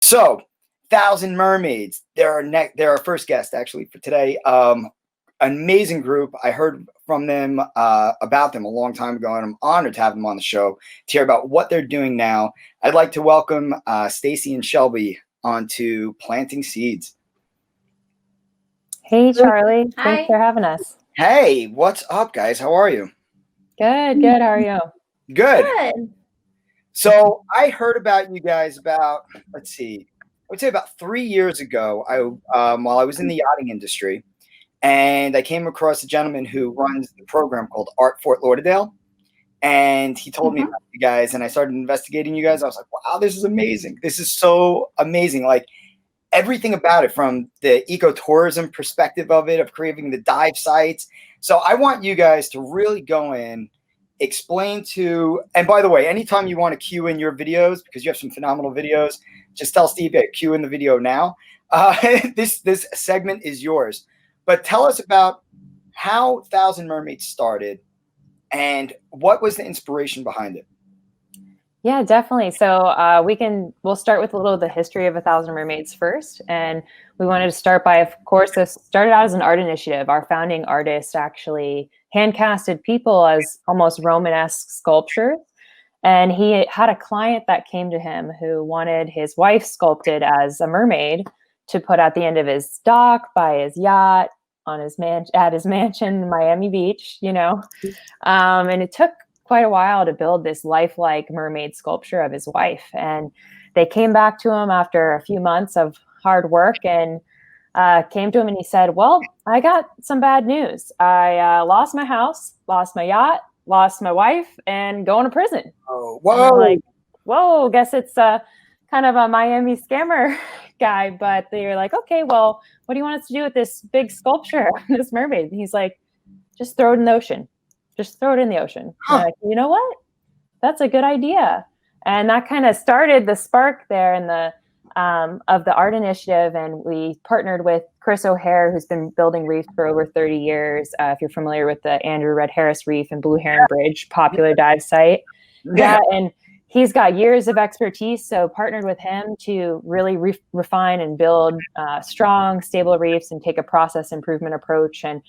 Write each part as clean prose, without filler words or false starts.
So, Thousand Mermaids. They're our first guest actually for today. Amazing group. I heard from them about them a long time ago, and I'm honored to have them on the show to hear about what they're doing now. I'd like to welcome Stacy and Shelby onto Planting Seeds. Hey, Charlie. Hi. Thanks for having us. Hey, what's up, guys? How are you? Good. How are you? Good. Good. So I heard about you guys about, I would say about 3 years ago. While I was in the yachting industry, and I came across a gentleman who runs the program called Art Fort Lauderdale, and he told me about you guys, and I started investigating you guys. I was like, wow, this is amazing. This is so amazing. Like everything about it, from the ecotourism perspective of it, of creating the dive sites. So I want you guys to really go in, explain to, and by the way, anytime you want to cue in your videos, because you have some phenomenal videos, just tell Steve, hey, cue in the video now. This segment is yours. But tell us about how Thousand Mermaids started and what was the inspiration behind it. Yeah, definitely. So we'll start with a little of the history of 1,000 Mermaids first. And we wanted to start by, of course, this started out as an art initiative. Our founding artist actually hand-casted people as almost Romanesque sculptures. And he had a client that came to him who wanted his wife sculpted as a mermaid to put at the end of his dock, by his yacht, on his at his mansion in Miami Beach, and it took quite a while to build this lifelike mermaid sculpture of his wife. And they came back to him after a few months of hard work and came to him and he said, well, I got some bad news. I lost my house, lost my yacht, lost my wife, and going to prison. Oh, whoa. Like, whoa, guess it's kind of a Miami scammer guy. But they're like, okay, well, what do you want us to do with this big sculpture, this mermaid? And he's like, just throw it in the ocean. Just throw it in the ocean. Like, you know what? That's a good idea. And that kind of started the spark there in the of the art initiative. And we partnered with Chris O'Hare, who's been building reefs for over 30 years. If you're familiar with the Andrew Red Harris Reef and Blue Heron Bridge, popular dive site. Yeah, and he's got years of expertise. So partnered with him to really refine and build strong, stable reefs and take a process improvement approach, and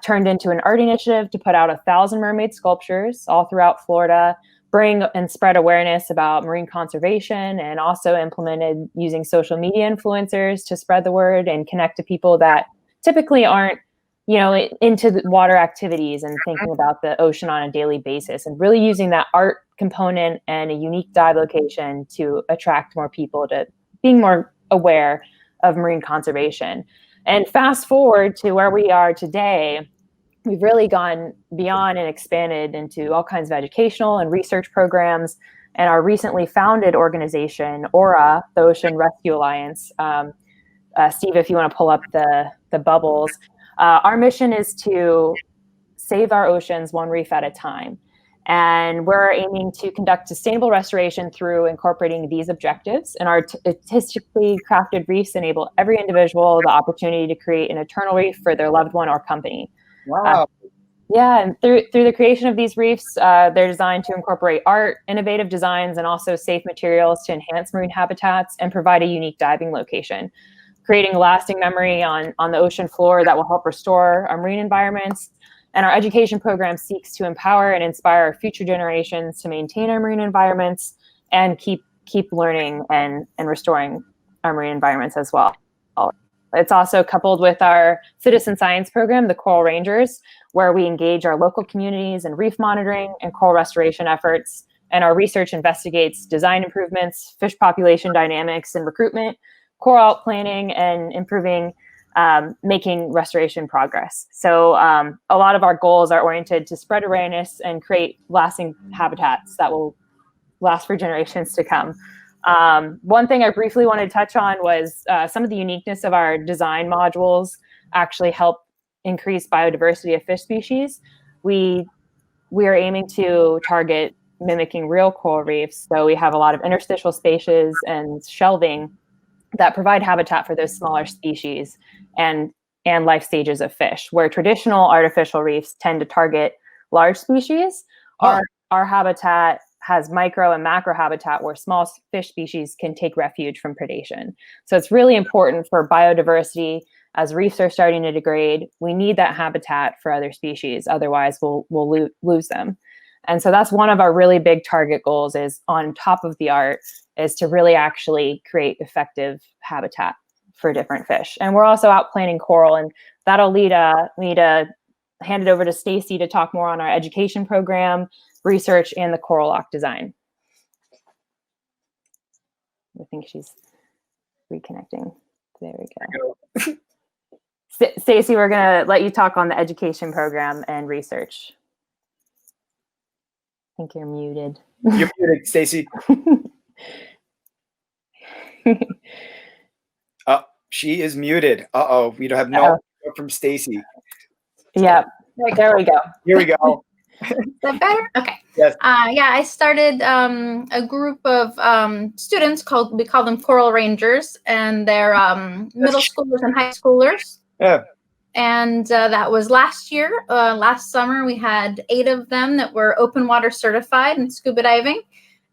turned into an art initiative to put out 1,000 mermaid sculptures all throughout Florida, bring and spread awareness about marine conservation, and also implemented using social media influencers to spread the word and connect to people that typically aren't, into the water activities and thinking about the ocean on a daily basis, and really using that art component and a unique dive location to attract more people to being more aware of marine conservation. And fast forward to where we are today, we've really gone beyond and expanded into all kinds of educational and research programs. And our recently founded organization, ORA, the Ocean Rescue Alliance, Steve, if you want to pull up the bubbles, our mission is to save our oceans one reef at a time. And we're aiming to conduct sustainable restoration through incorporating these objectives. And our artistically crafted reefs enable every individual the opportunity to create an eternal reef for their loved one or company. Wow. And through the creation of these reefs, they're designed to incorporate art, innovative designs, and also safe materials to enhance marine habitats and provide a unique diving location, creating a lasting memory on the ocean floor that will help restore our marine environments. And our education program seeks to empower and inspire our future generations to maintain our marine environments and keep learning and restoring our marine environments as well. It's also coupled with our citizen science program, the Coral Rangers, where we engage our local communities in reef monitoring and coral restoration efforts. And our research investigates design improvements, fish population dynamics and recruitment, coral out planning, and improving making restoration progress. So a lot of our goals are oriented to spread awareness and create lasting habitats that will last for generations to come. One thing I briefly wanted to touch on was some of the uniqueness of our design modules actually help increase biodiversity of fish species. We are aiming to target mimicking real coral reefs. So we have a lot of interstitial spaces and shelving that provide habitat for those smaller species and life stages of fish, where traditional artificial reefs tend to target large species. Our habitat has micro and macro habitat where small fish species can take refuge from predation. So it's really important for biodiversity. As reefs are starting to degrade, we need that habitat for other species. Otherwise, we'll lose them. And so that's one of our really big target goals, is on top of the art, is to really actually create effective habitat for different fish. And we're also out planting coral, and that'll lead me to hand it over to Stacy to talk more on our education program, research, and the coral lock design. I think she's reconnecting. There we go. Stacy, we're going to let you talk on the education program and research. I think you're muted. You're muted, Stacy. Oh, she is muted. Uh-oh, we don't have no from Stacy. Yeah, there we go. Here we go. Is that better? Okay. Yes. Yeah, I started a group of students we call them Coral Rangers, and they're middle schoolers and high schoolers. Yeah. And that was last year. Last summer, we had 8 of them that were open water certified in scuba diving.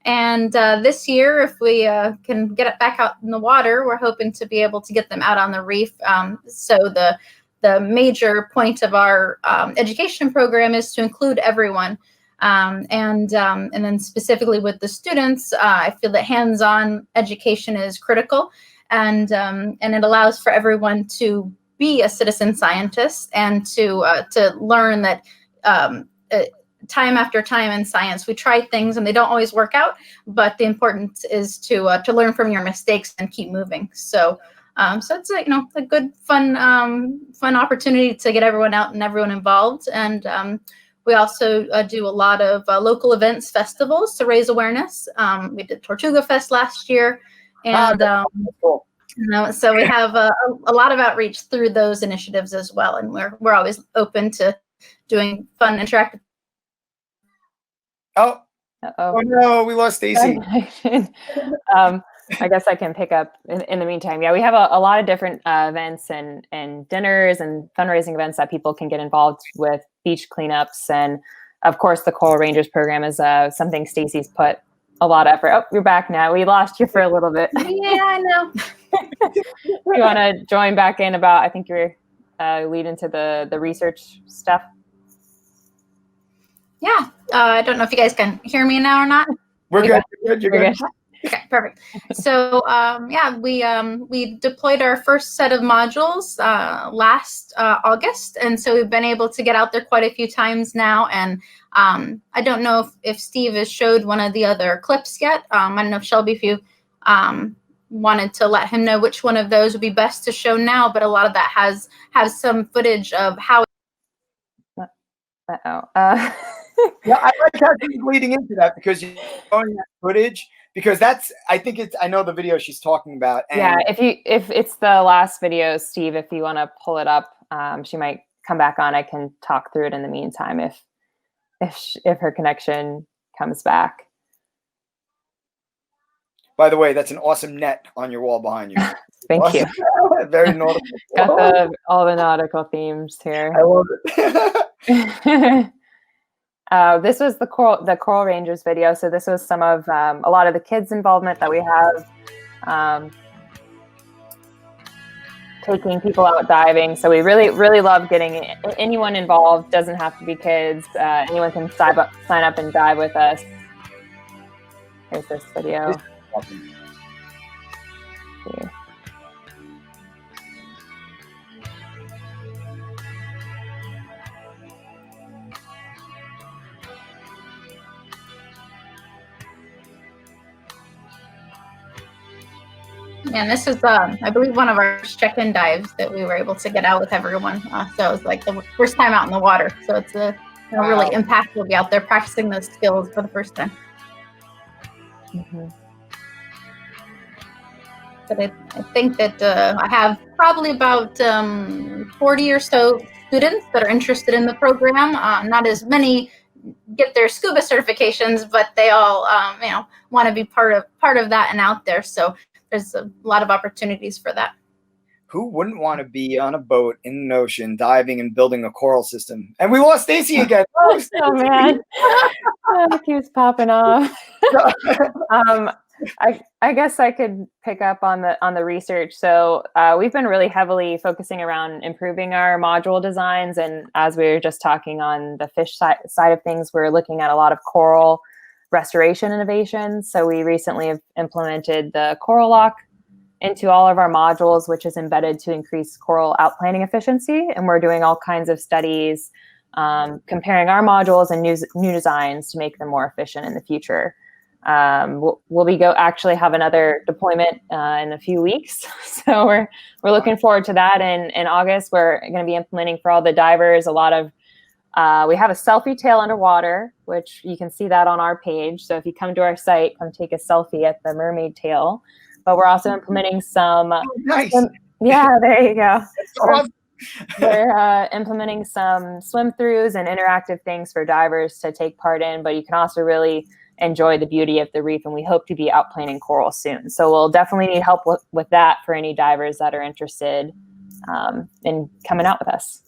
And this year, if we can get it back out in the water, we're hoping to be able to get them out on the reef. So the major point of our education program is to include everyone. And then specifically with the students, I feel that hands-on education is critical, and it allows for everyone to be a citizen scientist and to learn that time after time in science, we try things and they don't always work out, but the importance is to learn from your mistakes and keep moving. So it's a good, fun opportunity to get everyone out and everyone involved. And we also do a lot of local events, festivals to raise awareness. We did Tortuga Fest last year, and cool. So we have a lot of outreach through those initiatives as well, and we're always open to doing fun, interactive. Oh no, we lost Stacy. I guess I can pick up in the meantime. Yeah, we have a lot of different events and dinners and fundraising events that people can get involved with, beach cleanups, and of course the Coral Rangers program is something Stacy's put a lot of effort. Oh, you're back now. We lost you for a little bit. Yeah, I know. You want to join back in about, I think you're lead into the research stuff. Yeah, I don't know if you guys can hear me now or not. We're good. You're good. Okay, perfect. So we deployed our first set of modules last August, and so we've been able to get out there quite a few times now. And I don't know if Steve has showed one of the other clips yet. I don't know if Shelby, if you wanted to let him know which one of those would be best to show now, but a lot of that has some footage of how. Yeah, I like how she's leading into that, because you're showing that footage, because I know the video she's talking about. And yeah, if it's the last video, Steve, if you want to pull it up, she might come back on. I can talk through it in the meantime if her connection comes back. By the way, that's an awesome net on your wall behind you. Thank awesome. you. Very nautical. Got all the nautical themes here. I love it. This was the Coral Rangers video. So this was some of a lot of the kids' involvement that we have, taking people out diving. So we really love getting anyone involved. Doesn't have to be kids. Anyone can sign up and dive with us. Here's this video. Awesome. Here. And this is, I believe, one of our check-in dives that we were able to get out with everyone. So it was like the first time out in the water. So it's really impactful to be out there practicing those skills for the first time. Mm-hmm. But I think that I have probably about 40 or so students that are interested in the program. Not as many get their scuba certifications, but they all want to be part of that and out there. So there's a lot of opportunities for that. who wouldn't want to be on a boat in the ocean, diving and building a coral system? And we lost Stacy again. Oh, Oh man, it keeps popping off. I guess I could pick up on the research. So we've been really heavily focusing around improving our module designs, and as we were just talking on the fish side of things, we're looking at a lot of coral restoration innovations. So we recently have implemented the coral lock into all of our modules, which is embedded to increase coral outplanting efficiency. And we're doing all kinds of studies comparing our modules and new designs to make them more efficient in the future. We'll actually have another deployment in a few weeks. So we're looking forward to that. In August, we're going to be implementing for all the divers a lot of, we have a selfie tail underwater, which you can see that on our page. So if you come to our site, come take a selfie at the mermaid tail. But we're also implementing some, nice. Yeah, there you go. Awesome. We're implementing some swim throughs and interactive things for divers to take part in, but you can also really enjoy the beauty of the reef, and we hope to be outplanting coral soon. So we'll definitely need help with that for any divers that are interested in coming out with us.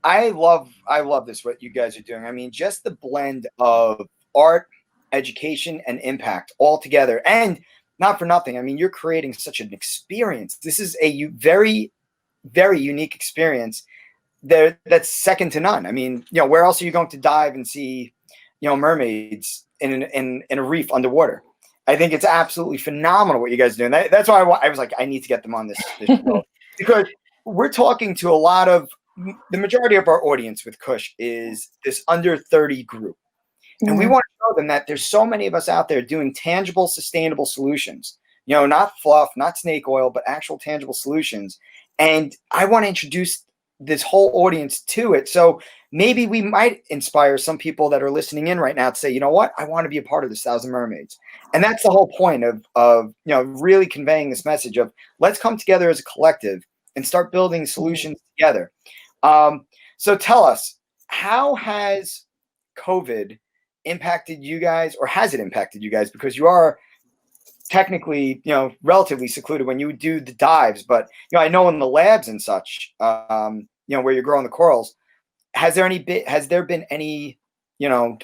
I love this, what you guys are doing. I mean, just the blend of art, education, and impact all together. And not for nothing, I mean, you're creating such an experience. This is a very, very unique experience that's second to none. I mean, where else are you going to dive and see, mermaids in a reef underwater? I think it's absolutely phenomenal what you guys are doing. That's why I was like, I need to get them on this show. Because we're talking to a lot of, the majority of our audience with Kush is this under 30 group. And we want to show them that there's so many of us out there doing tangible, sustainable solutions, not fluff, not snake oil, but actual tangible solutions. And I want to introduce this whole audience to it. So maybe we might inspire some people that are listening in right now to say, you know what, I want to be a part of this 1,000 Mermaids. And that's the whole point of really conveying this message of let's come together as a collective and start building solutions together. So tell us, how has COVID impacted you guys, or has it impacted you guys? Because you are technically, relatively secluded when you do the dives, but I know in the labs and such, where you're growing the corals, has there been any,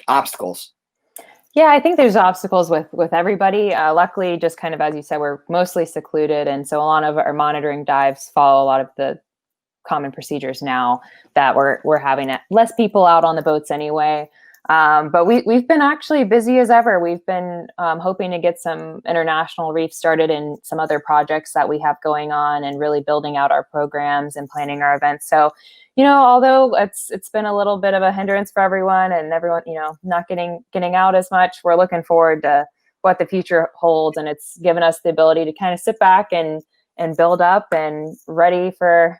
obstacles? Yeah, I think there's obstacles with everybody. Luckily, just kind of as you said, we're mostly secluded, and so a lot of our monitoring dives follow a lot of the common procedures now that we're having less people out on the boats anyway. But we've been actually busy as ever. We've been hoping to get some international reefs started in some other projects that we have going on, and really building out our programs and planning our events. So, although it's been a little bit of a hindrance for everyone, and everyone, not getting out as much, we're looking forward to what the future holds. And it's given us the ability to kind of sit back and build up and ready for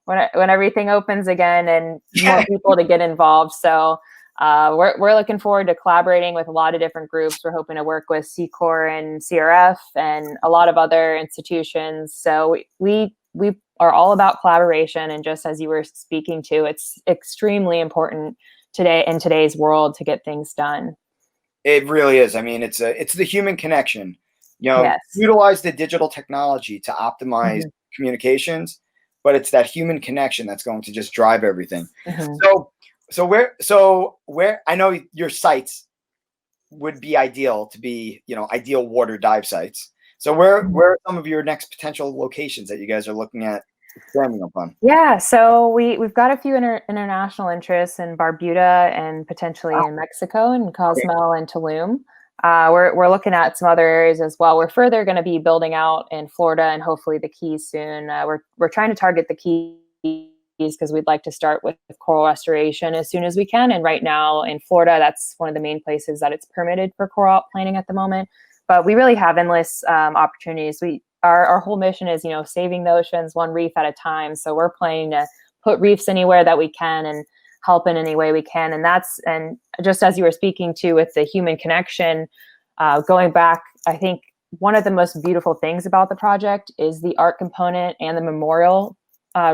when everything opens again and more people to get involved. So we're looking forward to collaborating with a lot of different groups. We're hoping to work with Corps and CRF and a lot of other institutions. So we are all about collaboration. And just as you were speaking to, it's extremely important today in today's world to get things done. It really is. I mean, it's the human connection. Yes. Utilize the digital technology to optimize communications, but it's that human connection that's going to just drive everything. So where I know your sites would be ideal to be, ideal water dive sites. So where are some of your next potential locations that you guys are looking at expanding upon? Yeah, so we've got a few international interests in Barbuda and potentially in Mexico, and Cozumel and Tulum. We're looking at some other areas as well. We're further going to be building out in Florida and hopefully the Keys soon. We're trying to target the Keys because we'd like to start with coral restoration as soon as we can. And right now in Florida, that's one of the main places that it's permitted for coral outplanting at the moment. But we really have endless opportunities. Our whole mission is, saving the oceans one reef at a time. So we're planning to put reefs anywhere that we can and help in any way we can. And just as you were speaking to with the human connection, going back, I think one of the most beautiful things about the project is the art component and the memorial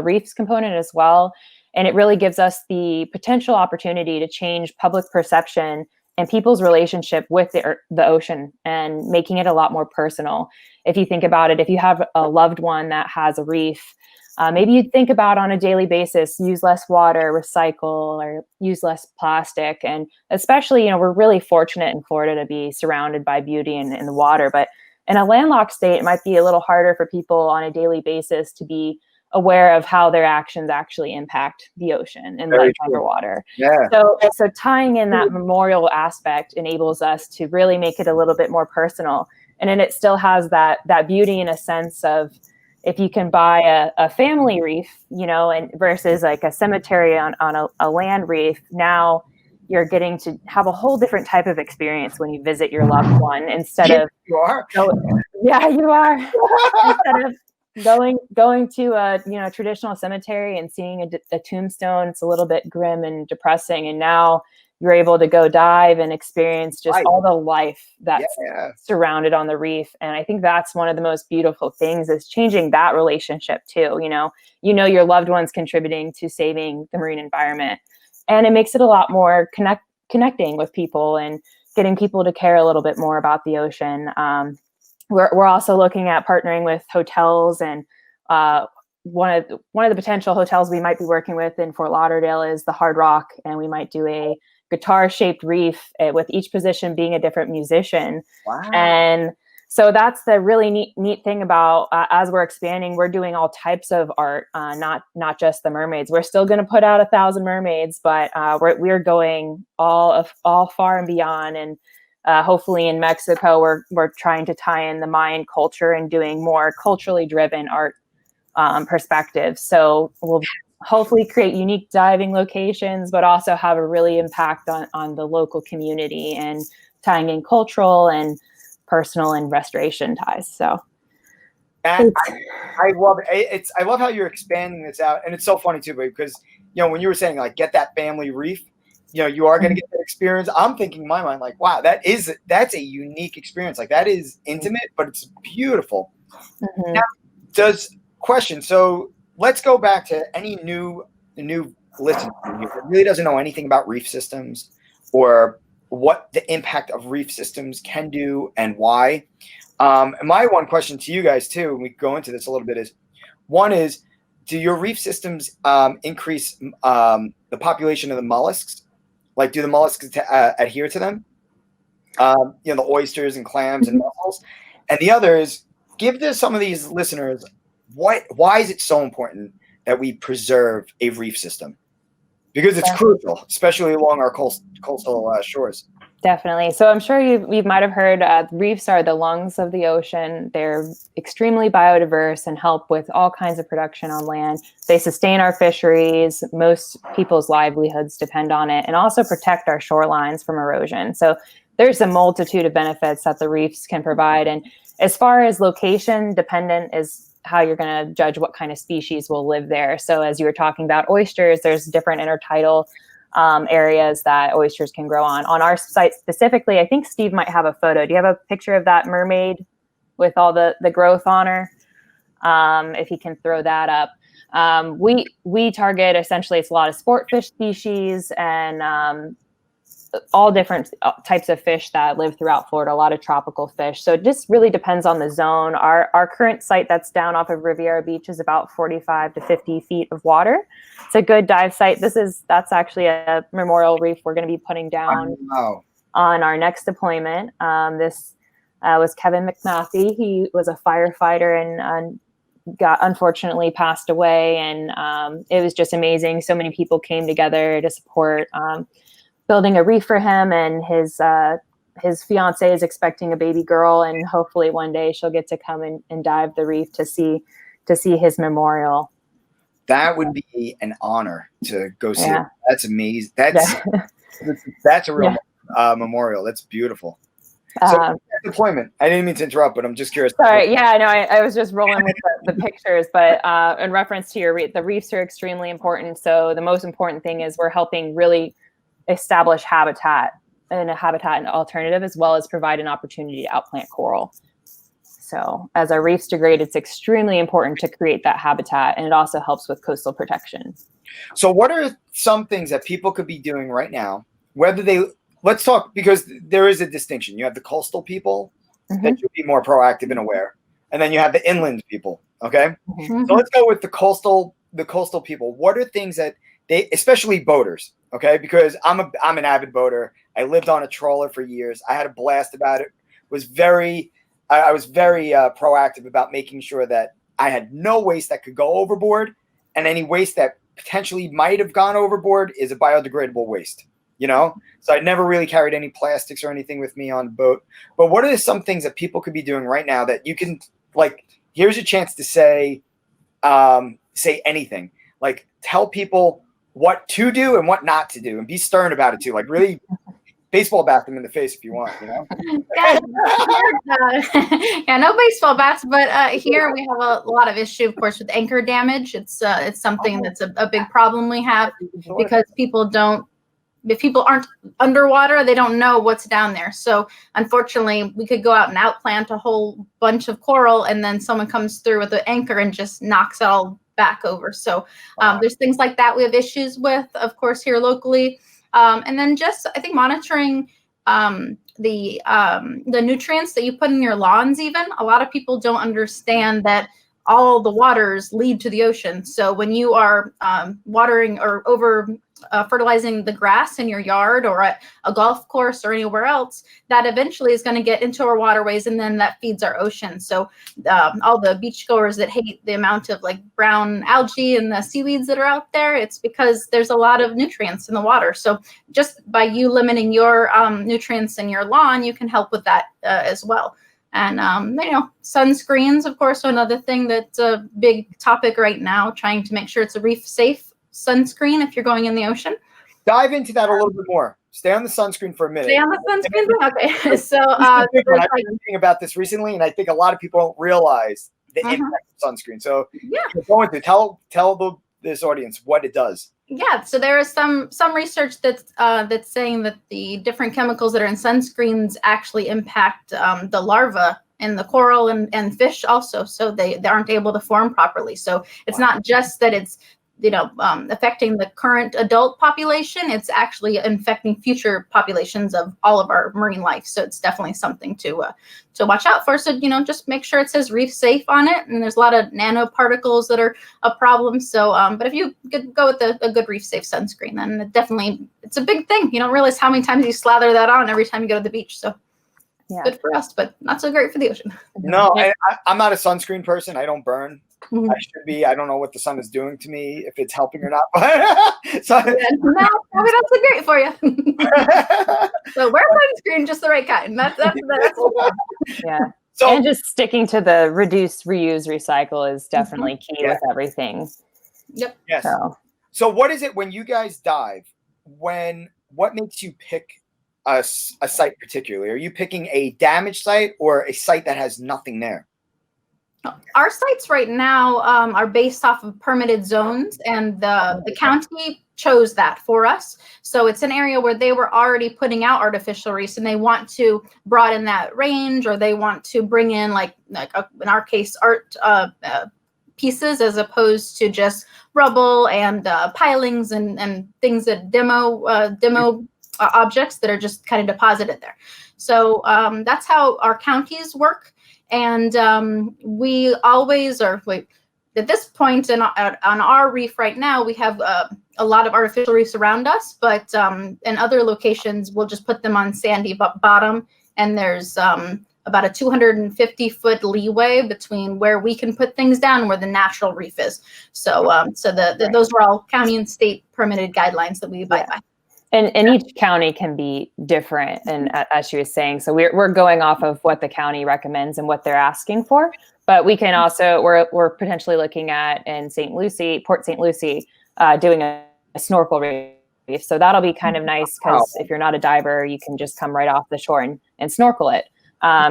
reefs component as well. And it really gives us the potential opportunity to change public perception and people's relationship with the ocean, and making it a lot more personal. If you think about it, if you have a loved one that has a reef, maybe you'd think about on a daily basis, use less water, recycle, or use less plastic. And especially, we're really fortunate in Florida to be surrounded by beauty in the water. But in a landlocked state, it might be a little harder for people on a daily basis to be aware of how their actions actually impact the ocean and life underwater. Yeah. So tying in that memorial aspect enables us to really make it a little bit more personal. And then it still has that beauty in a sense of, if you can buy a family reef, and versus like a cemetery on a land reef, now you're getting to have a whole different type of experience when you visit your loved one instead of you are. Yeah, you are. Instead of going to a traditional cemetery and seeing a tombstone, it's a little bit grim and depressing. And now you're able to go dive and experience just all the life that's surrounded on the reef. And I think that's one of the most beautiful things, is changing that relationship too. Your loved ones contributing to saving the marine environment, and it makes it a lot more connecting with people and getting people to care a little bit more about the ocean. We're also looking at partnering with hotels, and one of the potential hotels we might be working with in Fort Lauderdale is the Hard Rock, and we might do a guitar-shaped reef with each position being a different musician. Wow. And so that's the really neat thing about as we're expanding, we're doing all types of art, not just the mermaids. We're still going to put out 1,000 mermaids, but we're going all far and beyond. And hopefully in Mexico, we're trying to tie in the Mayan culture and doing more culturally driven art perspectives. So we'll hopefully create unique diving locations, but also have a really impact on the local community and tying in cultural and personal and restoration ties. So I love it. I love how you're expanding this out, and it's so funny too, because when you were saying like get that family reef, you are going to get that experience. I'm thinking in my mind like, wow, that's a unique experience. Like that is intimate, but it's beautiful. Mm-hmm. Now, so let's go back to any new listener who really doesn't know anything about reef systems or what the impact of reef systems can do and why. And my one question to you guys too, and we go into this a little bit, is do your reef systems increase the population of the mollusks? Like, do the mollusks adhere to them? The oysters and clams and mussels. And the other is, give some of these listeners why is it so important that we preserve a reef system? Because it's crucial, especially along our coastal shores. Definitely. So I'm sure you might have heard reefs are the lungs of the ocean. They're extremely biodiverse and help with all kinds of production on land. They sustain our fisheries. Most people's livelihoods depend on it, and also protect our shorelines from erosion. So there's a multitude of benefits that the reefs can provide. And as far as location dependent is how you're going to judge what kind of species will live there. So as you were talking about oysters, there's different intertidal areas that oysters can grow on. On our site specifically, I think Steve might have a photo. Do you have a picture of that mermaid with all the growth on her? If he can throw that up. We target, essentially, it's a lot of sport fish species and all different types of fish that live throughout Florida, a lot of tropical fish. So it just really depends on the zone. Our current site that's down off of Riviera Beach is about 45 to 50 feet of water. It's a good dive site. That's actually a memorial reef we're going to be putting down on our next deployment. This was Kevin McMathie. He was a firefighter and unfortunately passed away. And it was just amazing. So many people came together to support building a reef for him, and his fiance is expecting a baby girl, and hopefully one day she'll get to come and dive the reef to see his memorial. That would be an honor to go see. Yeah. That's amazing. That's a real memorial. That's beautiful. So deployment. I didn't mean to interrupt, but I'm just curious. Sorry. Yeah, no, I was just rolling with the pictures, but in reference to the reefs are extremely important. So the most important thing is we're helping really establish habitat and alternative, as well as provide an opportunity to outplant coral. So as our reefs degrade, it's extremely important to create that habitat, and it also helps with coastal protection. So what are some things that people could be doing right now? Let's talk, because there is a distinction. You have the coastal people that should be more proactive and aware, and then you have the inland people Okay, so let's go with the coastal people. What are things that they, especially boaters, okay? Because I'm an avid boater. I lived on a trawler for years. I had a blast about it. I was very proactive about making sure that I had no waste that could go overboard, and any waste that potentially might have gone overboard is a biodegradable waste. You know, so I never really carried any plastics or anything with me on the boat. But what are some things that people could be doing right now that you can, like, here's a chance to say anything, like tell people what to do and what not to do, and be stern about it too. Like really baseball bat them in the face if you want, you know? Yeah, no baseball bats, but here we have a lot of issue, of course, with anchor damage. It's something that's a big problem we have because if people aren't underwater, they don't know what's down there. So unfortunately, we could go out and outplant a whole bunch of coral, and then someone comes through with an anchor and just knocks it all back over. So there's things like that we have issues with, of course, here locally. And then just, I think, monitoring the nutrients that you put in your lawns. Even a lot of people don't understand that all the waters lead to the ocean. So when you are watering or over fertilizing the grass in your yard or at a golf course or anywhere else, that eventually is going to get into our waterways, and then that feeds our ocean. So all the beachgoers that hate the amount of like brown algae and the seaweeds that are out there, it's because there's a lot of nutrients in the water. So just by you limiting your nutrients in your lawn, you can help with that as well. And, sunscreens, of course, are another thing that's a big topic right now, trying to make sure it's a reef safe sunscreen if you're going in the ocean. Dive into that a little bit more. Stay on the sunscreen for a minute. Stay on the sunscreen? Okay. So I've been thinking about this recently, and I think a lot of people don't realize the impact of sunscreen. So going to tell this audience what it does. Yeah, so there is some research that's saying that the different chemicals that are in sunscreens actually impact the larvae in the coral and fish also, so they aren't able to form properly. So it's not just that it's affecting the current adult population, it's actually infecting future populations of all of our marine life. So it's definitely something to watch out for. So, just make sure it says reef safe on it. And there's a lot of nanoparticles that are a problem. So, but if you could go with a good reef safe sunscreen, then it's a big thing. You don't realize how many times you slather that on every time you go to the beach. So good for us, but not so great for the ocean. No, I'm not a sunscreen person. I don't burn. I should be. I don't know what the sun is doing to me, if it's helping or not. Probably not so great for you. So wear sunscreen, just the right kind. That's yeah. So, and just sticking to the reduce, reuse, recycle is definitely key with everything. Yep. Yes. So what is it when you guys dive? What makes you pick a site particularly? Are you picking a damaged site or a site that has nothing there? Our sites right now are based off of permitted zones, and the county chose that for us. So it's an area where they were already putting out artificial reefs, and they want to broaden that range, or they want to bring in in our case, art pieces as opposed to just rubble and pilings and things that demo objects that are just kind of deposited there. So that's how our counties work. And we always at this point on our reef right now, we have a lot of artificial reefs around us, but in other locations, we'll just put them on sandy bottom. And there's about a 250-foot leeway between where we can put things down and where the natural reef is. So those are all county and state permitted guidelines that we abide by. And each county can be different, and as she was saying, so we're going off of what the county recommends and what they're asking for. But we can also we're potentially looking at in Port St. Lucie, doing a snorkel reef. So that'll be kind of nice because if you're not a diver, you can just come right off the shore and snorkel it,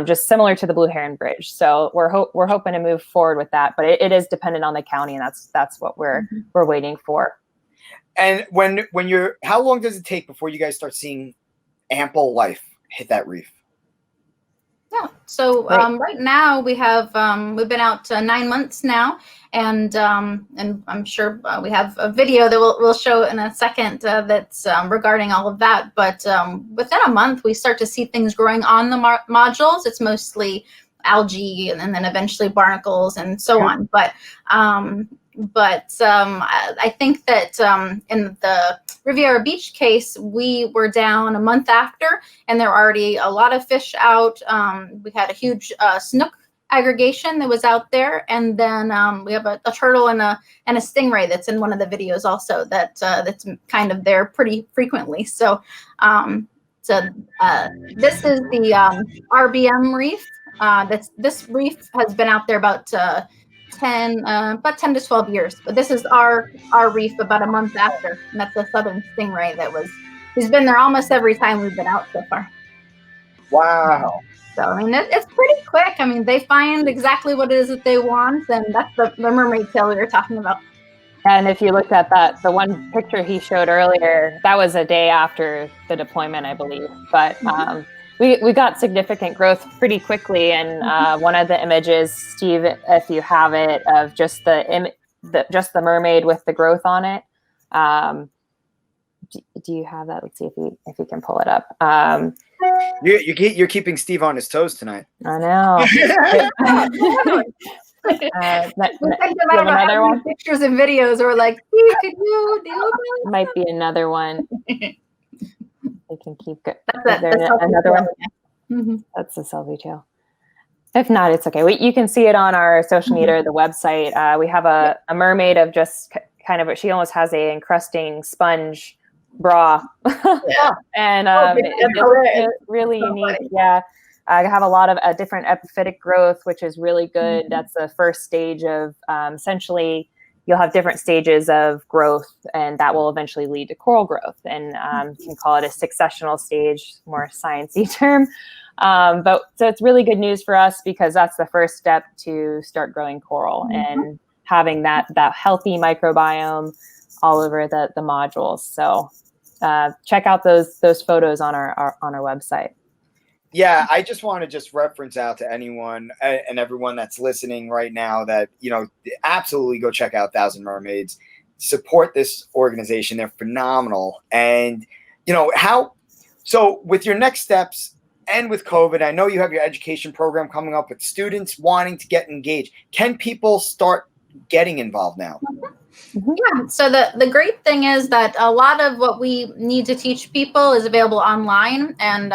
just similar to the Blue Heron Bridge. So we're hoping to move forward with that, but it is dependent on the county, and that's what we're waiting for. And how long does it take before you guys start seeing ample life hit that reef? Yeah. So right now we have we've been out 9 months now, and I'm sure we have a video that we'll show in a second that's regarding all of that. But within a month, we start to see things growing on the modules. It's mostly algae and then eventually barnacles and so on. But I think that in the Riviera Beach case, we were down a month after, and there were already a lot of fish out. We had a huge snook aggregation that was out there, and then we have a turtle and a stingray that's in one of the videos also that's kind of there pretty frequently. So this is the RBM reef. This reef has been out there about 10 to 12 years, but this is our reef about a month after, and that's the southern stingray who's been there almost every time we've been out so far. Wow. So I mean, it's pretty quick. I mean, they find exactly what it is that they want, and that's the mermaid tail we were talking about. And if you looked at that, the one picture he showed earlier, that was a day after the deployment, I believe. But we got significant growth pretty quickly. And one of the images, Steve, if you have it, of just the mermaid with the growth on it. Do you have that? Let's see if you can pull it up. You're keeping Steve on his toes tonight. I know. We sent them, I don't know how many pictures and videos, or like, could you do that? Might be another one. We can keep good. That's another one. Mm-hmm. That's the selfie tail. If not, it's okay. You can see it on our social media or the website. We have a mermaid of just kind of, she almost has a encrusting sponge bra. Yeah. And it's really unique. Funny. Yeah. I have a lot of different epiphytic growth, which is really good. That's the first stage of essentially you'll have different stages of growth, and that will eventually lead to coral growth. And you can call it a successional stage, more sciencey term. But so it's really good news for us because that's the first step to start growing coral and having that healthy microbiome all over the modules. So check out those photos on our website. Yeah, I just want to reference out to anyone and everyone that's listening right now that, absolutely go check out Thousand Mermaids. Support this organization. They're phenomenal. And, so with your next steps and with COVID, I know you have your education program coming up with students wanting to get engaged. Can people start getting involved now? Yeah. So the great thing is that a lot of what we need to teach people is available online, and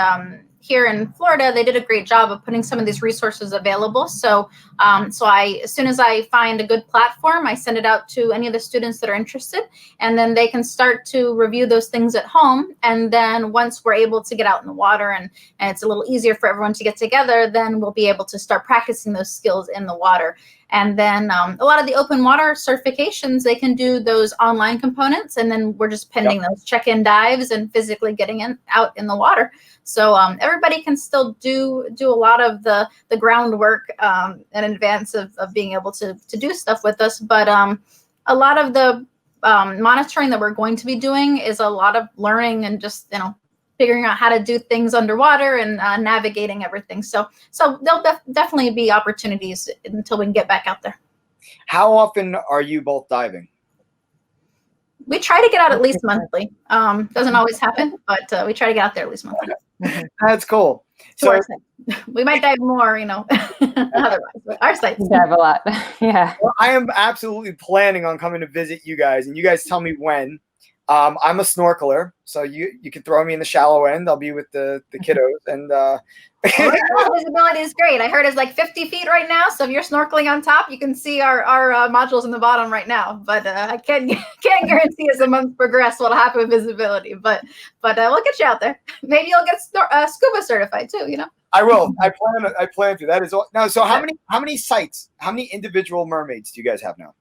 here in Florida, they did a great job of putting some of these resources available. So, as soon as I find a good platform, I send it out to any of the students that are interested, and then they can start to review those things at home. And then once we're able to get out in the water and it's a little easier for everyone to get together, then we'll be able to start practicing those skills in the water. And then a lot of the open water certifications, they can do those online components, and then we're just pending those check-in dives and physically getting out in the water. So everybody can still do a lot of the groundwork in advance of being able to do stuff with us. But a lot of the monitoring that we're going to be doing is a lot of learning and just figuring out how to do things underwater and navigating everything. So there'll definitely be opportunities until we can get back out there. How often are you both diving? We try to get out at least monthly. Doesn't always happen, but we try to get out there at least monthly. That's cool. So we might dive more, otherwise, but our site. We dive a lot. Yeah. Well, I am absolutely planning on coming to visit you guys, and you guys tell me when. I'm a snorkeler, so you can throw me in the shallow end. I'll be with the kiddos, and visibility is great. I heard it's like 50 feet right now, so if you're snorkeling on top, you can see our modules in the bottom right now. But I can't guarantee as the months progress what'll happen with visibility. But we'll get you out there. Maybe you'll get scuba certified too. I will. I plan to. That is all. Now, so how many sites? How many individual mermaids do you guys have now?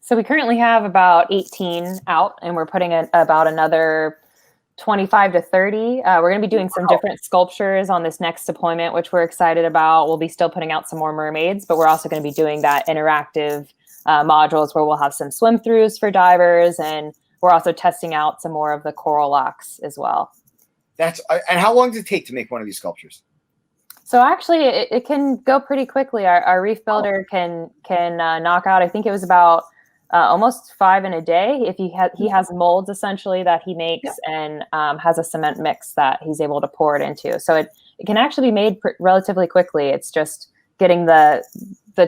So we currently have about 18 out, and we're putting about another 25 to 30. We're going to be doing some different sculptures on this next deployment, which we're excited about. We'll be still putting out some more mermaids, but we're also going to be doing that interactive modules where we'll have some swim throughs for divers, and we're also testing out some more of the coral locks as well. And how long does it take to make one of these sculptures? So actually, it can go pretty quickly. Our reef builder can knock out. I think it was about almost 5 in a day. If he has molds essentially that he makes and has a cement mix that he's able to pour it into. So it can actually be made relatively quickly. It's just getting the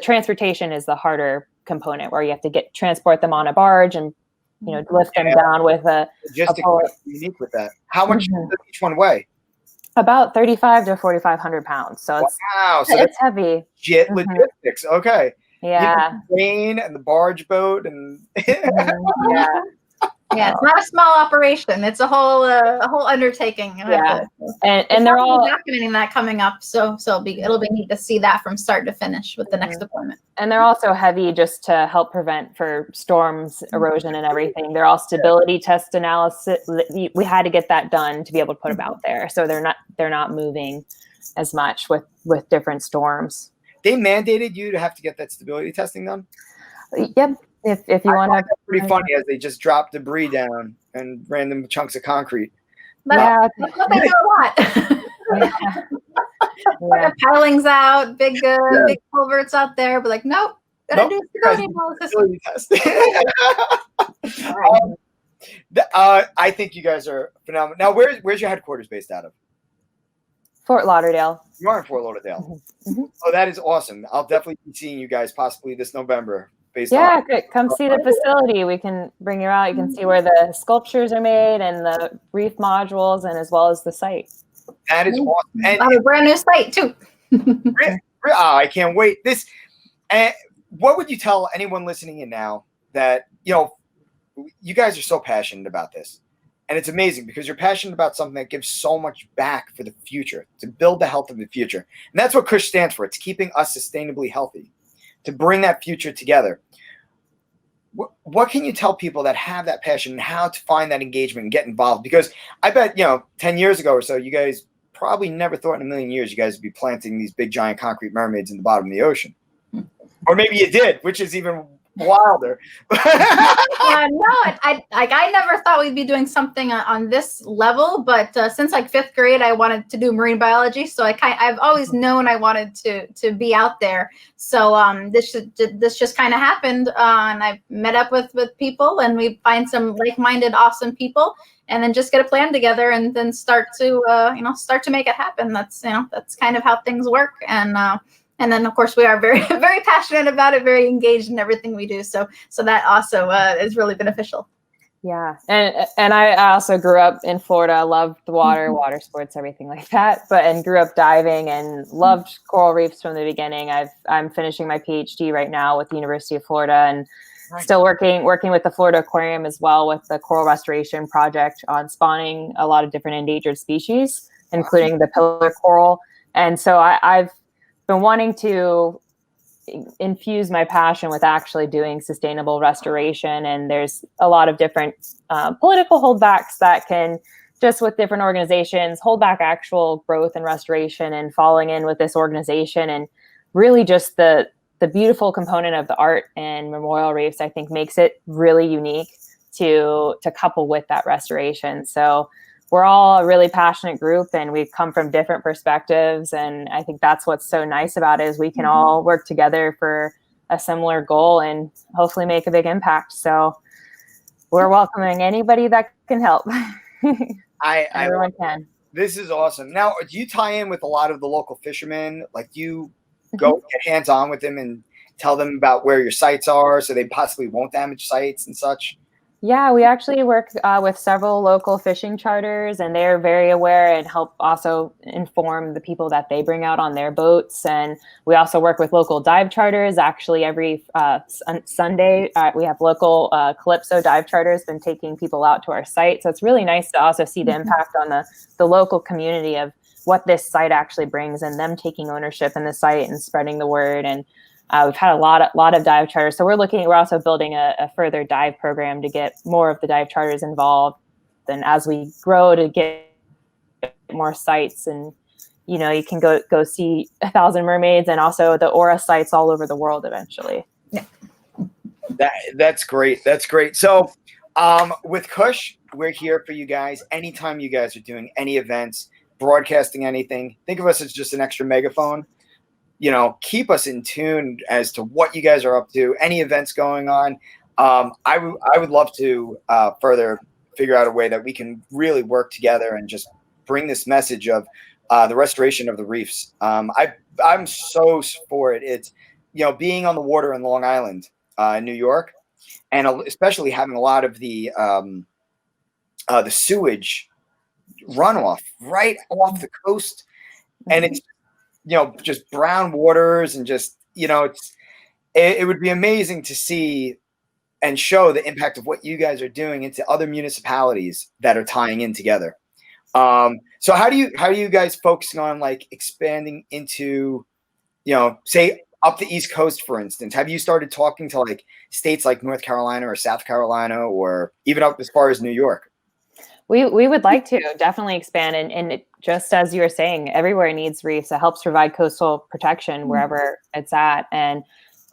transportation is the harder component, where you have to transport them on a barge and lift them down with a logistically unique with that. How much does each one weigh? About 3,500 to 4,500 pounds. So it's heavy. Jet logistics. Okay. Yeah. The crane and the barge boat and yeah. Yeah, it's not a small operation. It's a whole undertaking. Yeah, and they're all documenting that coming up. So it'll be neat to see that from start to finish with the next deployment. And they're also heavy just to help prevent for storms, erosion, and everything. They're all stability test analysis. We had to get that done to be able to put them out there, so they're not moving as much with different storms. They mandated you to have to get that stability testing done? Yep. If you want to, pretty funny as they just drop debris down and random chunks of concrete. Yeah, they do a lot. Yeah. Pilings out, big culverts out there, but like, nope, gotta do stability analysis. I think you guys are phenomenal. Now, where's your headquarters based out of? Fort Lauderdale. You are in Fort Lauderdale. Oh, that is awesome. I'll definitely be seeing you guys possibly this November. Great. Come see the facility. We can bring you out. You can see where the sculptures are made and the reef modules, and as well as the site. That is awesome. And a brand new site too. I can't wait. What would you tell anyone listening in now that, you guys are so passionate about this, and it's amazing because you're passionate about something that gives so much back for the future, to build the health of the future. And that's what KUSH stands for. It's keeping us sustainably healthy, to bring that future together. What can you tell people that have that passion and how to find that engagement and get involved? Because I bet, 10 years ago or so, you guys probably never thought in a million years you guys would be planting these big, giant concrete mermaids in the bottom of the ocean. Or maybe you did, which is even wilder. No, I never thought we'd be doing something on this level, but since like 5th grade, I wanted to do marine biology. So I've always known I wanted to be out there. So this just kind of happened, and I met up with people, and we find some like-minded, awesome people, and then just get a plan together, and then start to make it happen. That's kind of how things work, and then, of course, we are very, very passionate about it, very engaged in everything we do. So that also is really beneficial. Yeah. And I also grew up in Florida, loved the water sports, everything like that, and grew up diving and loved coral reefs from the beginning. I'm finishing my PhD right now with the University of Florida, and still working with the Florida Aquarium as well with the coral restoration project on spawning a lot of different endangered species, including the pillar coral. And so I've been wanting to infuse my passion with actually doing sustainable restoration. And there's a lot of different political holdbacks that can, just with different organizations, hold back actual growth and restoration, and falling in with this organization. And really just the beautiful component of the art and memorial reefs, I think, makes it really unique to couple with that restoration. So we're all a really passionate group, and we've come from different perspectives. And I think that's what's so nice about it, is we can all work together for a similar goal and hopefully make a big impact. So we're welcoming anybody that can help. Everyone can. This is awesome. Now, do you tie in with a lot of the local fishermen? Like, do you go get hands-on with them and tell them about where your sites are so they possibly won't damage sites and such? Yeah, we actually work with several local fishing charters, and they're very aware and help also inform the people that they bring out on their boats. And we also work with local dive charters. Actually, every Sunday, we have local Calypso dive charters been taking people out to our site. So it's really nice to also see the impact on the local community of what this site actually brings, and them taking ownership in the site and spreading the word. And we've had a lot of dive charters. So we're also building a further dive program to get more of the dive charters involved. And as we grow, to get more sites, and you can go see 1,000 mermaids and also the aura sites all over the world eventually. Yeah. That's great. That's great. So with KUSH, we're here for you guys. Anytime you guys are doing any events, broadcasting anything, think of us as just an extra megaphone. Keep us in tune as to what you guys are up to, any events going on. I would love to further figure out a way that we can really work together and just bring this message of the restoration of the reefs. I'm so for it. It's, being on the water in Long Island, New York, and especially having a lot of the sewage runoff right off the coast, and it's just brown waters, and just it would be amazing to see and show the impact of what you guys are doing into other municipalities that are tying in together. So how do you guys focusing on like expanding into, say up the East Coast, for instance? Have you started talking to like states like North Carolina or South Carolina, or even up as far as New York? We would like to definitely expand, and just as you were saying, everywhere needs reefs. It helps provide coastal protection wherever it's at, and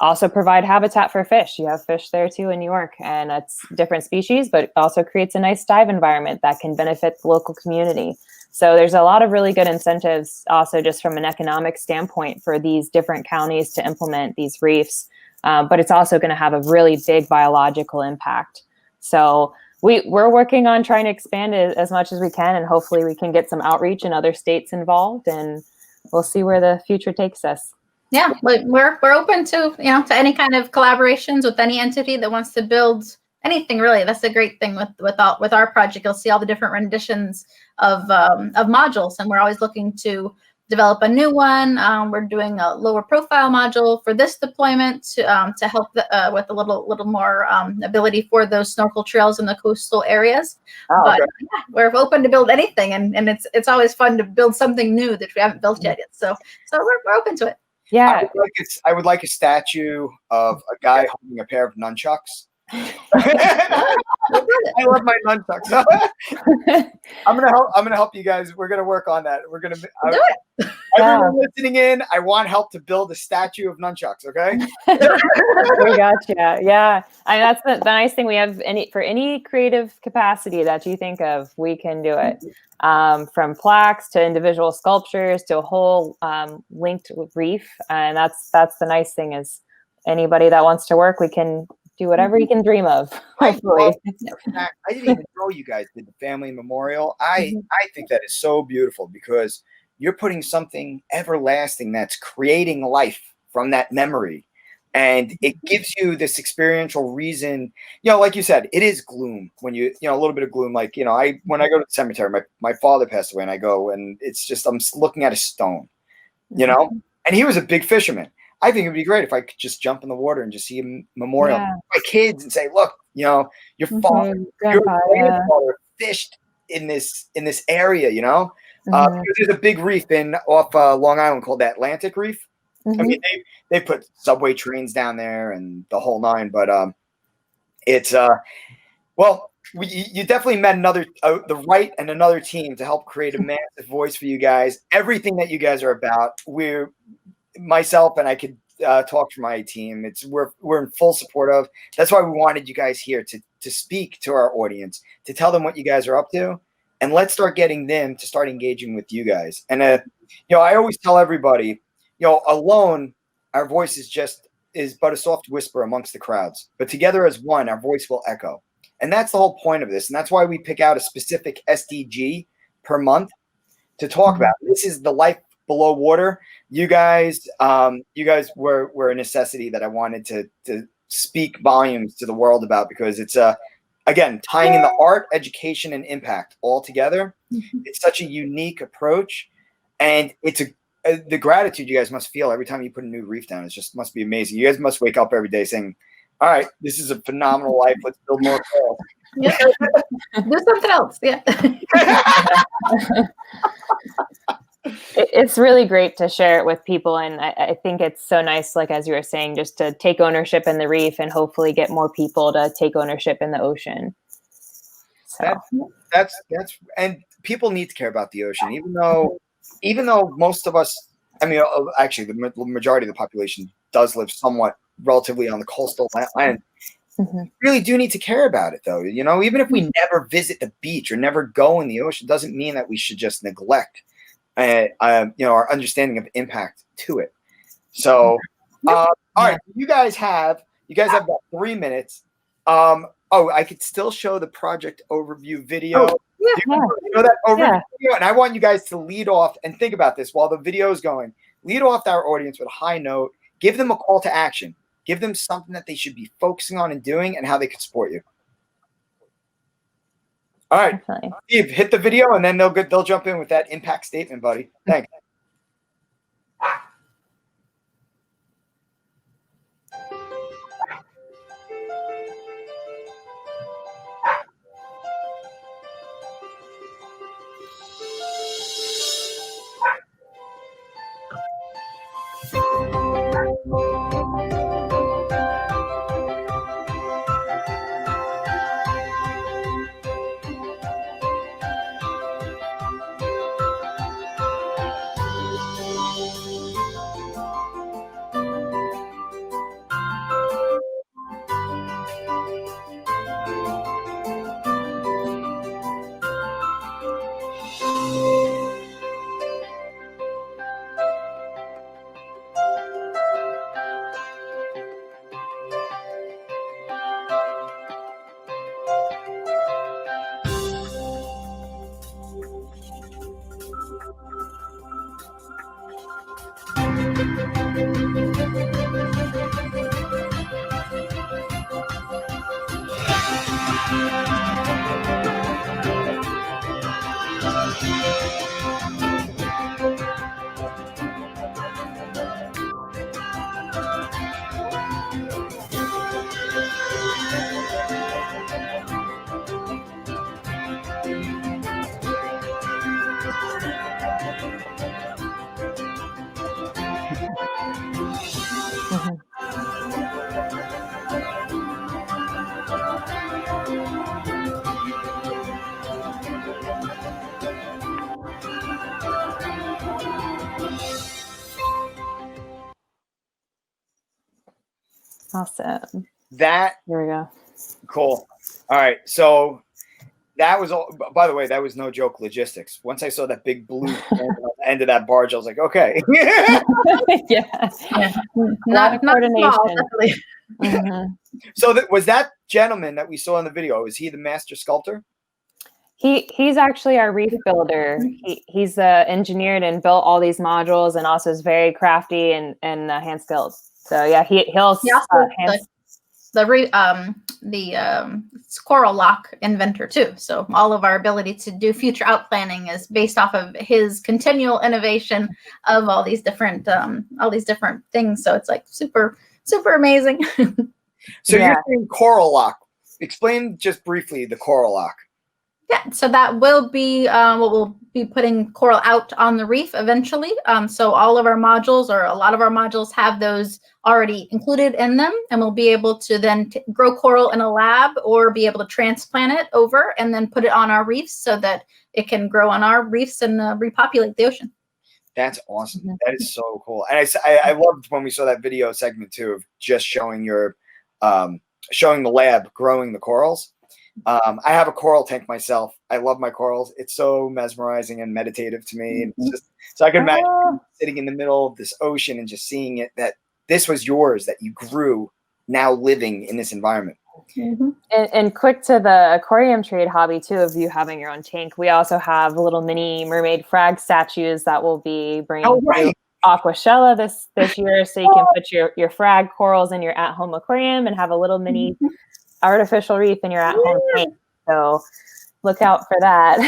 also provide habitat for fish. You have fish there too in New York, and it's different species, but it also creates a nice dive environment that can benefit the local community. So there's a lot of really good incentives also just from an economic standpoint for these different counties to implement these reefs. But it's also going to have a really big biological impact. So we're working on trying to expand it as much as we can, and hopefully we can get some outreach and other states involved, and we'll see where the future takes us. Yeah, we're open to to any kind of collaborations with any entity that wants to build anything really. That's the great thing with our project. You'll see all the different renditions of modules, and we're always looking to develop a new one. We're doing a lower profile module for this deployment to help with a little more ability for those snorkel trails in the coastal areas. But Okay. yeah, we're open to build anything, and it's always fun to build something new that we haven't built yet. So we're open to it. Yeah. I would like a statue of a guy holding a pair of nunchucks. I love my nunchucks. I'm gonna help you guys. We're gonna work on that. We're gonna do it. Everyone listening in, I want help to build a statue of nunchucks. Okay. We got you. Yeah, that's the nice thing. We have for any creative capacity that you think of, we can do it. From plaques to individual sculptures to a whole linked reef, and that's the nice thing is anybody that wants to work, we can do whatever you can dream of. Hopefully. I didn't even know you guys did the family memorial. I think that is so beautiful because you're putting something everlasting that's creating life from that memory. And it gives you this experiential reason, like you said, it is gloom when a little bit of gloom. Like, when I go to the cemetery, my father passed away, and I go, and it's just, I'm looking at a stone, and he was a big fisherman. I think it'd be great if I could just jump in the water and just see a memorial to my kids and say, look, your father, your grandfather fished in this area, because there's a big reef off Long Island called the Atlantic Reef. I mean, they put subway trains down there and the whole nine, but it's you definitely met the right and another team to help create a massive voice for you guys. Everything that you guys are about, myself and I could talk for my team. We're in full support of. That's why we wanted you guys here to speak to our audience, to tell them what you guys are up to, and let's start getting them to start engaging with you guys. And I always tell everybody, alone, our voice is but a soft whisper amongst the crowds. But together as one, our voice will echo. And that's the whole point of this. And that's why we pick out a specific SDG per month to talk about. This is the life below water. You guys were a necessity that I wanted to speak volumes to the world about, because it's again, tying in the art, education, and impact all together. It's such a unique approach, and it's the gratitude you guys must feel every time you put a new reef down. It just must be amazing. You guys must wake up every day saying, all right, this is a phenomenal life. Let's build more trails. Yeah. Do something else. Yeah. It's really great to share it with people. And I think it's so nice, like, as you were saying, just to take ownership in the reef and hopefully get more people to take ownership in the ocean. So that's and people need to care about the ocean, even though most of us, I mean, actually the majority of the population does live somewhat relatively on the coastal land. We really do need to care about it, though. Even if we never visit the beach or never go in the ocean, doesn't mean that we should just neglect our understanding of impact to it. So, all right, you guys have about 3 minutes. I could still show the project overview video. Yeah. You know that over Yeah. video, and I want you guys to lead off and think about this while the video is going. Lead off our audience with a high note. Give them a call to action. Give them something that they should be focusing on and doing, and how they could support you. All right, Definitely. Steve, hit the video, and then they'll jump in with that impact statement, buddy. Thanks. Mhm. Awesome. That Here we go. cool. All right, so that was all. By the way, that was no joke logistics. Once I saw that big blue at the end of that barge, I was like, okay. Yeah. Not coordination. small, definitely. Mhm. So was that gentleman that we saw in the video? Is he the master sculptor? He's actually our reef builder. He's engineered and built all these modules, and also is very crafty and hand skilled. So yeah, he'll He also it's coral lock inventor too. So all of our ability to do future outplanning is based off of his continual innovation of all these different things. So it's like super amazing. So Yeah. you're saying coral lock. Explain just briefly the coral lock. Yeah, so that will be what we'll be putting coral out on the reef eventually. So all of our modules, or a lot of our modules, have those already included in them, and we'll be able to then grow coral in a lab, or be able to transplant it over and then put it on our reefs so that it can grow on our reefs and repopulate the ocean. That's awesome. That is so cool. And I loved when we saw that video segment too, of just showing your showing the lab growing the corals. I have a coral tank myself. I love my corals. It's so mesmerizing and meditative to me. And it's just, so I can imagine sitting in the middle of this ocean and just seeing it, that this was yours, that you grew, now living in this environment. Mm-hmm. And quick to the aquarium trade hobby too, of you having your own tank. We also have little mini mermaid frag statues that we'll be bringing to Aquashella this year, so you can put your frag corals in your at-home aquarium and have a little mini artificial reef in your at-home tank. So look out for that.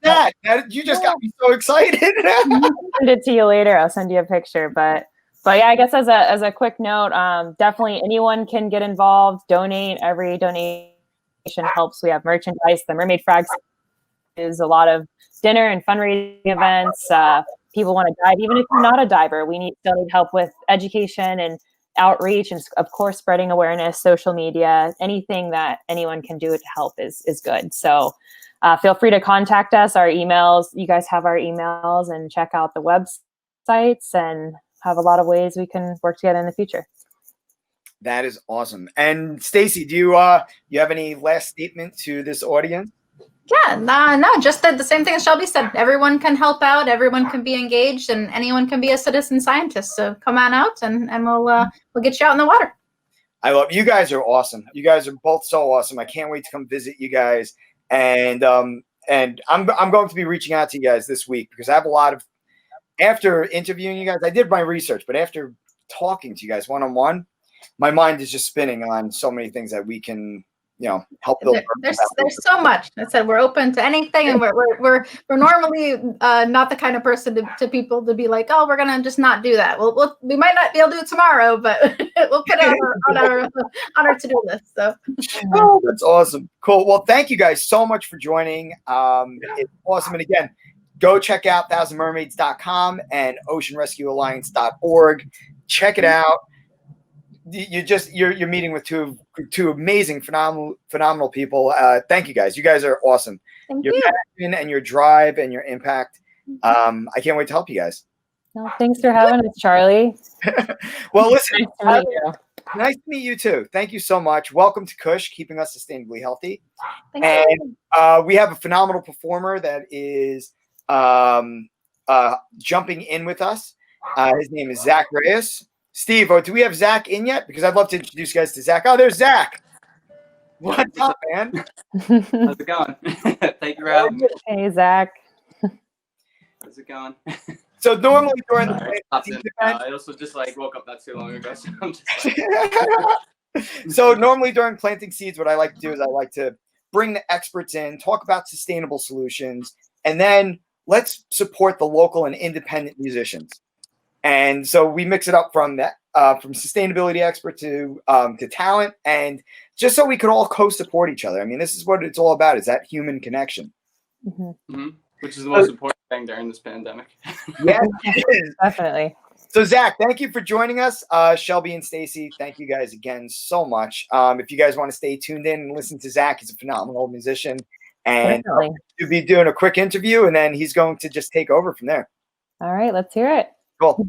Yeah, that you just got me so excited. I'll send it to you later. I'll send you a picture. But yeah, I guess as a quick note, definitely anyone can get involved, donate. Every donation helps. We have merchandise. The Mermaid Frags is a lot of dinner and fundraising events. People want to dive, even if you're not a diver. We still need help with education and outreach, and of course spreading awareness, social media. Anything that anyone can do to help is good. So feel free to contact us. Our emails, you guys have our emails, and check out the websites, and have a lot of ways we can work together in the future. That is awesome. And Stacy, do you have any last statement to this audience? Yeah, no, just the same thing as Shelby said. Everyone can help out. Everyone can be engaged, and anyone can be a citizen scientist. So come on out, and we'll get you out in the water. I love you guys. Are awesome. You guys are both so awesome. I can't wait to come visit you guys. And and I'm going to be reaching out to you guys this week because I have a lot of, after interviewing you guys, I did my research, but after talking to you guys one-on-one, my mind is just spinning on so many things that we can, help build. There's so much. I said we're open to anything, and we're normally not the kind of person to people to be like, oh, we're gonna just not do that. We might not be able to do it tomorrow, but we'll put it on our to-do list. So, oh, that's awesome, cool. Well, thank you guys so much for joining. It's awesome, and again, go check out thousandmermaids.com and oceanrescuealliance.org. Check it out. You're meeting with two amazing, phenomenal people. Thank you guys. You guys are awesome. Thank your you. passion and your drive and your impact. I can't wait to help you guys. Well, thanks for having us, Charlie. Well, listen, Nice to meet you. nice to meet you too. Thank you so much. Welcome to Kush, keeping us sustainably healthy. Thank And you. we have a phenomenal performer that is jumping in with us. His name is Zach Reyes. Steve, do we have Zach in yet? Because I'd love to introduce you guys to Zach. Oh, there's Zach. What's up, man? How's it going? Thank you for having me. Hey, Zach. How's it going? So normally during Sorry, the I also just woke up not too long ago, so I'm just so normally during planting seeds, what I like to do is I like to bring the experts in, talk about sustainable solutions, and then let's support the local and independent musicians. And so we mix it up from that, from sustainability expert to talent, and just so we could all co-support each other. I mean, this is what it's all about: is that human connection. Mm-hmm. Which is the most important thing during this pandemic. Yeah, it is. Definitely. So Zach, thank you for joining us. Shelby and Stacy, thank you guys again so much. If you guys want to stay tuned in and listen to Zach, he's a phenomenal musician, and he'll be doing a quick interview, and then he's going to just take over from there. All right, let's hear it. Cool.